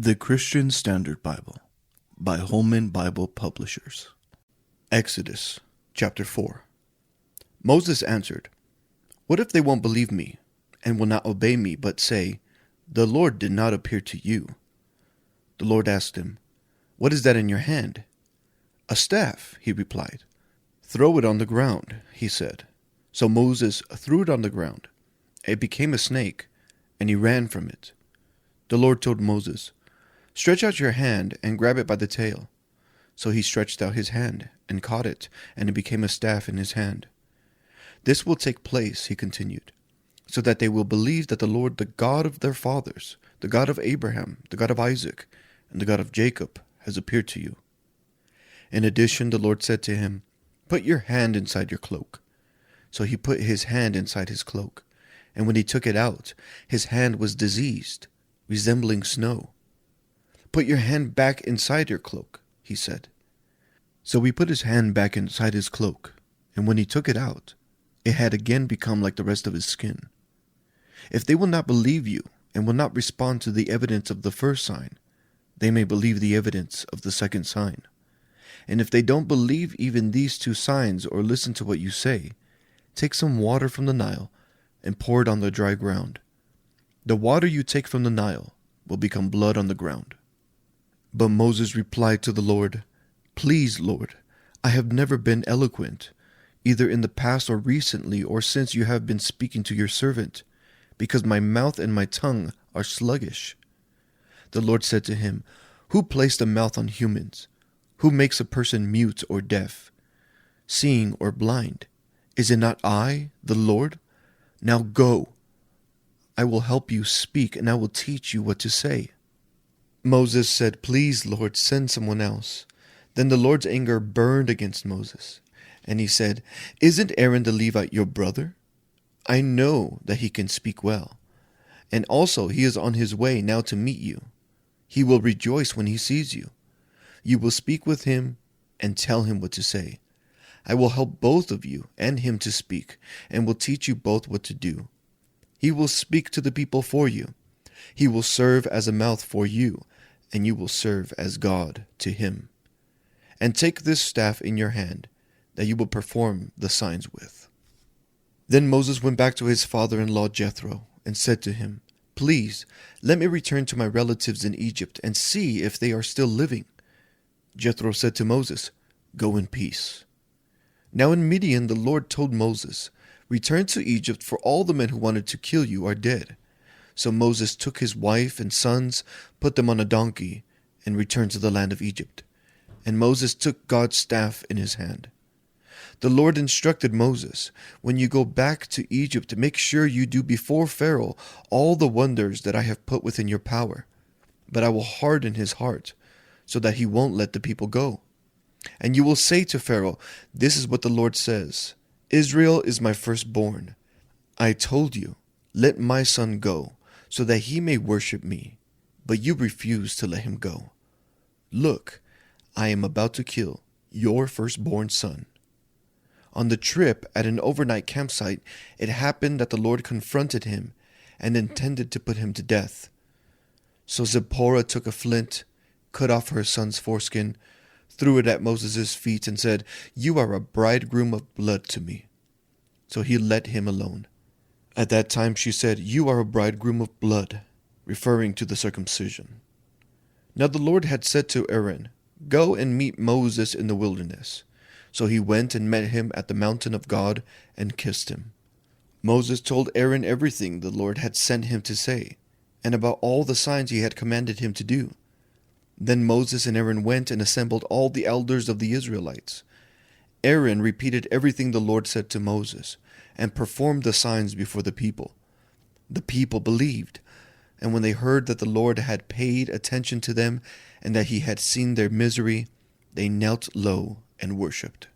The Christian Standard Bible by Holman Bible Publishers. Exodus chapter 4. Moses answered, "What if they won't believe me and will not obey me, but say, 'The Lord did not appear to you'?" The Lord asked him, "What is that in your hand?" "A staff," he replied. "Throw it on the ground," he said. So Moses threw it on the ground. It became a snake, and he ran from it. The Lord told Moses, "Stretch out your hand and grab it by the tail." So he stretched out his hand and caught it, and it became a staff in his hand. "This will take place," he continued, "so that they will believe that the Lord, the God of their fathers, the God of Abraham, the God of Isaac, and the God of Jacob, has appeared to you." In addition, the Lord said to him, "Put your hand inside your cloak." So he put his hand inside his cloak, and when he took it out, his hand was diseased, resembling snow. "Put your hand back inside your cloak," he said. So he put his hand back inside his cloak, and when he took it out, it had again become like the rest of his skin. If they will not believe you and will not respond to the evidence of the first sign, they may believe the evidence of the second sign. And if they don't believe even these two signs or listen to what you say, take some water from the Nile and pour it on the dry ground. The water you take from the Nile will become blood on the ground. But Moses replied to the Lord, "Please, Lord, I have never been eloquent, either in the past or recently, or since you have been speaking to your servant, because my mouth and my tongue are sluggish." The Lord said to him, "Who placed a mouth on humans? Who makes a person mute or deaf, seeing or blind? Is it not I, the Lord? Now go. I will help you speak, and I will teach you what to say." Moses said, "Please, Lord, send someone else." Then the Lord's anger burned against Moses, and he said, "Isn't Aaron the Levite your brother? I know that he can speak well, and also he is on his way now to meet you. He will rejoice when he sees you. You will speak with him and tell him what to say. I will help both of you and him to speak, and will teach you both what to do. He will speak to the people for you. He will serve as a mouth for you, and you will serve as God to him. And take this staff in your hand, that you will perform the signs with." Then Moses went back to his father-in-law Jethro, and said to him, "Please, let me return to my relatives in Egypt, and see if they are still living." Jethro said to Moses, "Go in peace." Now in Midian the Lord told Moses, "Return to Egypt, for all the men who wanted to kill you are dead." So Moses took his wife and sons, put them on a donkey, and returned to the land of Egypt. And Moses took God's staff in his hand. The Lord instructed Moses, "When you go back to Egypt, make sure you do before Pharaoh all the wonders that I have put within your power. But I will harden his heart, so that he won't let the people go. And you will say to Pharaoh, 'This is what the Lord says. Israel is my firstborn. I told you, let my son go, so that he may worship me. But you refuse to let him go. Look, I am about to kill your firstborn son.'" On the trip, at an overnight campsite, it happened that the Lord confronted him and intended to put him to death. So Zipporah took a flint, cut off her son's foreskin, threw it at Moses' feet, and said, "You are a bridegroom of blood to me." So he let him alone. At that time she said, "You are a bridegroom of blood," referring to the circumcision. Now the Lord had said to Aaron, "Go and meet Moses in the wilderness." So he went and met him at the mountain of God and kissed him. Moses told Aaron everything the Lord had sent him to say, and about all the signs he had commanded him to do. Then Moses and Aaron went and assembled all the elders of the Israelites. Aaron repeated everything the Lord said to Moses, and performed the signs before the people. The people believed, and when they heard that the Lord had paid attention to them, and that he had seen their misery, they knelt low and worshipped.